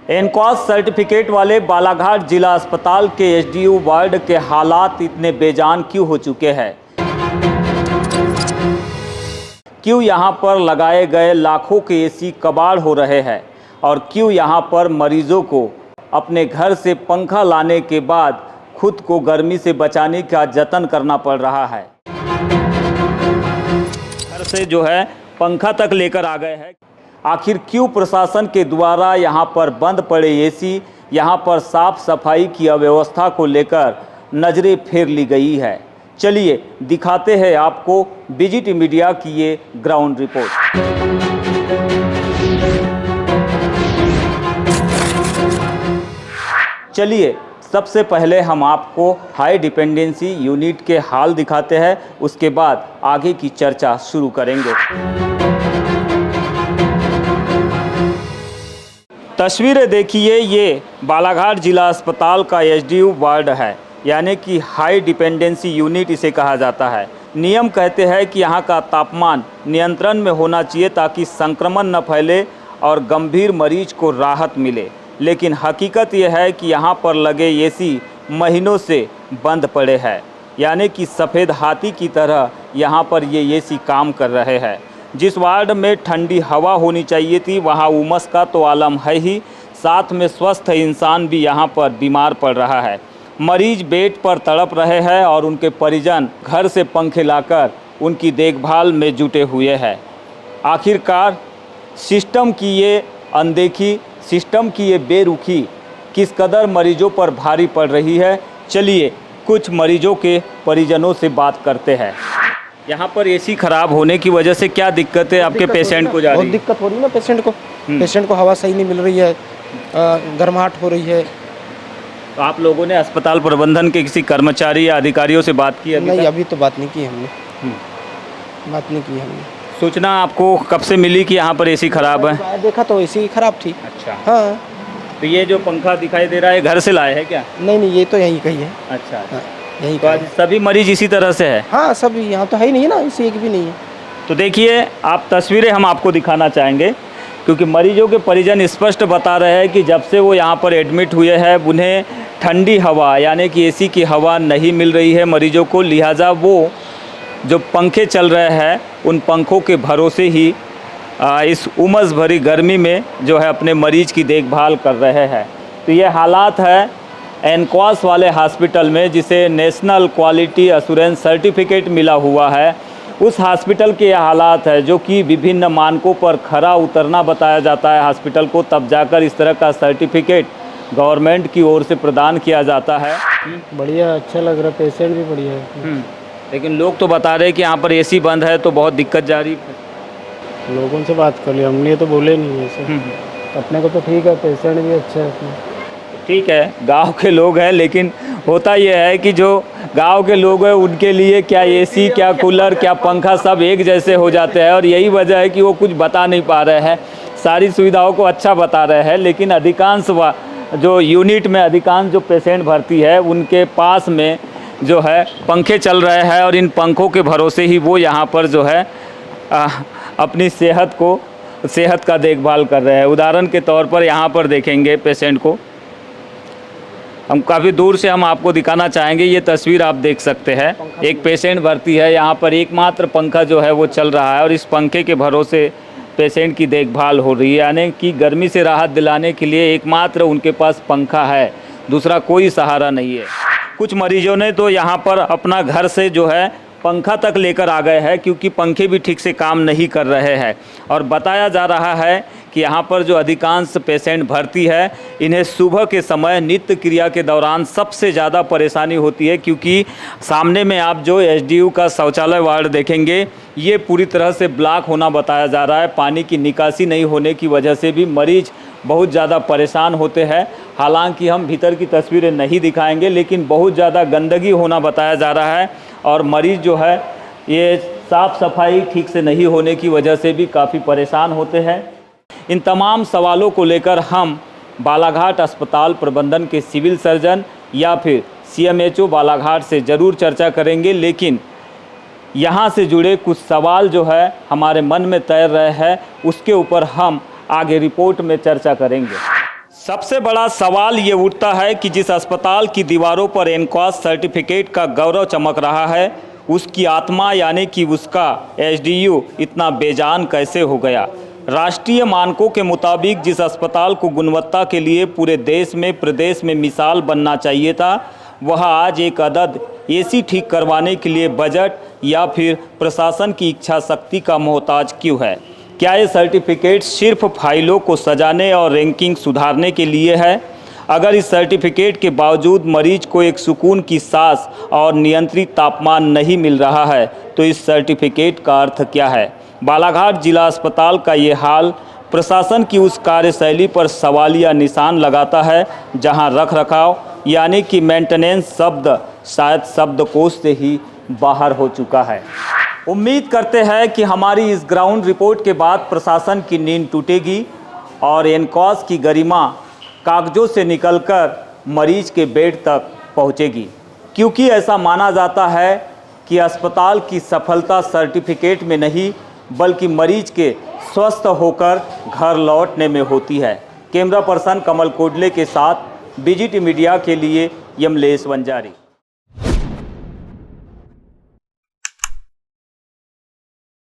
एनकॉस certificate वाले बालाघाट जिला अस्पताल के एसडीयू वार्ड के हालात इतने बेजान क्यों हो चुके हैं? क्यों यहां पर लगाए गए लाखों के एसी कबाड़ हो रहे हैं? और क्यों यहां पर मरीजों को अपने घर से पंखा लाने के बाद खुद को गर्मी से बचाने का जतन करना पड़ रहा है? घर से जो है पंखा तक लेकर आ गए हैं। आखिर क्यों प्रशासन के द्वारा यहां पर बंद पड़े एसी, यहां पर साफ सफाई की अव्यवस्था को लेकर नजरें फेर ली गई है? चलिए दिखाते हैं आपको विजिट मीडिया की ये ग्राउंड रिपोर्ट। चलिए सबसे पहले हम आपको हाई डिपेंडेंसी यूनिट के हाल दिखाते हैं, उसके बाद आगे की चर्चा शुरू करेंगे। तस्वीरें देखिए, ये बालाघाट जिला अस्पताल का एसडीयू वार्ड है, यानी कि हाई डिपेंडेंसी यूनिट इसे कहा जाता है। नियम कहते हैं कि यहाँ का तापमान नियंत्रण में होना चाहिए ताकि संक्रमण न फैले और गंभीर मरीज को राहत मिले, लेकिन हकीकत यह है कि यहाँ पर लगे एसी महीनों से बंद पड़े हैं, यानी कि सफ़ेद हाथी की तरह यहाँ पर ये एसी काम कर रहे हैं। जिस वार्ड में ठंडी हवा होनी चाहिए थी वहाँ उमस का तो आलम है ही, साथ में स्वस्थ इंसान भी यहाँ पर बीमार पड़ रहा है। मरीज बेड पर तड़प रहे हैं और उनके परिजन घर से पंखे लाकर उनकी देखभाल में जुटे हुए हैं। आखिरकार सिस्टम की ये अनदेखी, सिस्टम की ये बेरुखी किस कदर मरीजों पर भारी पड़ रही है, चलिए कुछ मरीजों के परिजनों से बात करते हैं। यहाँ पर एसी खराब होने की वजह से क्या दिक्कत है आपके पेशेंट को? जा रही है, बहुत दिक्कत हो रही है ना पेशेंट को हवा सही नहीं मिल रही है, गर्माहट हो रही है। तो आप लोगों ने अस्पताल प्रबंधन के किसी कर्मचारी या अधिकारियों से बात की? नहीं, अभी तो बात नहीं की हमने। बात नहीं की हमने। सूचना आपको कब से मिली कि यहाँ पर एसी खराब है? देखा तो एसी खराब थी। अच्छा, हाँ। तो ये जो पंखा दिखाई दे रहा है घर से लाए है क्या? नहीं, ये तो यहीं कहीं है। अच्छा, हाँ, यहीं तो आज सभी मरीज इसी तरह से है? हाँ, सभी यहाँ तो है ही नहीं है ना, इसी एक भी नहीं है। तो देखिए, आप तस्वीरें हम आपको दिखाना चाहेंगे, क्योंकि मरीजों के परिजन स्पष्ट बता रहे हैं कि जब से वो यहाँ पर एडमिट हुए हैं उन्हें ठंडी हवा यानी कि एसी की हवा नहीं मिल रही है मरीजों को, लिहाजा वो जो पंखे चल रहे हैं उन पंखों के भरोसे ही इस उमस भरी गर्मी में जो है अपने मरीज की देखभाल कर रहे हैं। तो ये हालात है एनकॉस वाले हॉस्पिटल में, जिसे नेशनल क्वालिटी एश्योरेंस सर्टिफिकेट मिला हुआ है। उस हॉस्पिटल के यह हालात है जो कि विभिन्न मानकों पर खरा उतरना बताया जाता है हॉस्पिटल को, तब जाकर इस तरह का सर्टिफिकेट गवर्नमेंट की ओर से प्रदान किया जाता है। बढ़िया, अच्छा लग रहा है, पेशेंट भी बढ़िया है। लेकिन लोग तो बता रहे हैं कि यहाँ पर एसी बंद है तो बहुत दिक्कत जा रही है। लोगों से बात कर लिया हमने, तो बोले नहीं ऐसे। अपने को तो ठीक है, पेशेंट भी अच्छा है। ठीक है, गांव के लोग हैं, लेकिन होता यह है कि जो गांव के लोग हैं उनके लिए क्या एसी, क्या कूलर, क्या पंखा सब एक जैसे हो जाते हैं, और यही वजह है कि वो कुछ बता नहीं पा रहे हैं। सारी सुविधाओं को अच्छा बता रहे हैं, लेकिन अधिकांश जो यूनिट में अधिकांश जो पेशेंट भर्ती है उनके पास में जो है पंखे चल रहे हैं और इन पंखों के भरोसे ही वो यहाँ पर जो है अपनी सेहत का देखभाल कर रहे हैं। उदाहरण के तौर पर यहाँ पर देखेंगे पेशेंट को, हम काफ़ी दूर से हम आपको दिखाना चाहेंगे। ये तस्वीर आप देख सकते हैं, एक पेशेंट भर्ती है, यहाँ पर एकमात्र पंखा जो है वो चल रहा है और इस पंखे के भरोसे पेशेंट की देखभाल हो रही है, यानी कि गर्मी से राहत दिलाने के लिए एकमात्र उनके पास पंखा है, दूसरा कोई सहारा नहीं है। कुछ मरीजों ने तो यहाँ पर अपना घर से जो है पंखा तक लेकर आ गए हैं, क्योंकि पंखे भी ठीक से काम नहीं कर रहे हैं। और बताया जा रहा है कि यहाँ पर जो अधिकांश पेशेंट भर्ती है इन्हें सुबह के समय नित्य क्रिया के दौरान सबसे ज़्यादा परेशानी होती है, क्योंकि सामने में आप जो एसडीयू का शौचालय वार्ड देखेंगे ये पूरी तरह से ब्लॉक होना बताया जा रहा है। पानी की निकासी नहीं होने की वजह से भी मरीज बहुत ज़्यादा परेशान होते हैं। हालांकि हम भीतर की तस्वीरें नहीं दिखाएंगे, लेकिन बहुत ज़्यादा गंदगी होना बताया जा रहा है और मरीज़ जो है ये साफ़ सफाई ठीक से नहीं होने की वजह से भी काफ़ी परेशान होते हैं। इन तमाम सवालों को लेकर हम बालाघाट अस्पताल प्रबंधन के सिविल सर्जन या फिर सीएमएचओ बालाघाट से ज़रूर चर्चा करेंगे, लेकिन यहाँ से जुड़े कुछ सवाल जो है हमारे मन में तैर रहे हैं उसके ऊपर हम आगे रिपोर्ट में चर्चा करेंगे। सबसे बड़ा सवाल ये उठता है कि जिस अस्पताल की दीवारों पर एनकॉस सर्टिफिकेट का गौरव चमक रहा है, उसकी आत्मा यानी कि उसका एसडीयू इतना बेजान कैसे हो गया। राष्ट्रीय मानकों के मुताबिक जिस अस्पताल को गुणवत्ता के लिए पूरे देश में प्रदेश में मिसाल बनना चाहिए था, वह आज एक अदद एसी ठीक करवाने के लिए बजट या फिर प्रशासन की इच्छा शक्ति का मोहताज क्यों है। क्या ये सर्टिफिकेट सिर्फ फाइलों को सजाने और रैंकिंग सुधारने के लिए है? अगर इस सर्टिफिकेट के बावजूद मरीज को एक सुकून की सांस और नियंत्रित तापमान नहीं मिल रहा है, तो इस सर्टिफिकेट का अर्थ क्या है? बालाघाट जिला अस्पताल का ये हाल प्रशासन की उस कार्यशैली पर सवालिया निशान लगाता है, जहां रखरखाव यानी कि मेंटेनेंस शब्द शायद शब्दकोश से ही बाहर हो चुका है। उम्मीद करते हैं कि हमारी इस ग्राउंड रिपोर्ट के बाद प्रशासन की नींद टूटेगी और एनकॉस की गरिमा कागजों से निकलकर मरीज के बेड तक पहुंचेगी, क्योंकि ऐसा माना जाता है कि अस्पताल की सफलता सर्टिफिकेट में नहीं बल्कि मरीज के स्वस्थ होकर घर लौटने में होती है। कैमरा पर्सन कमल कोडले के साथ बीजीटी मीडिया के लिए यमलेश वंजारी।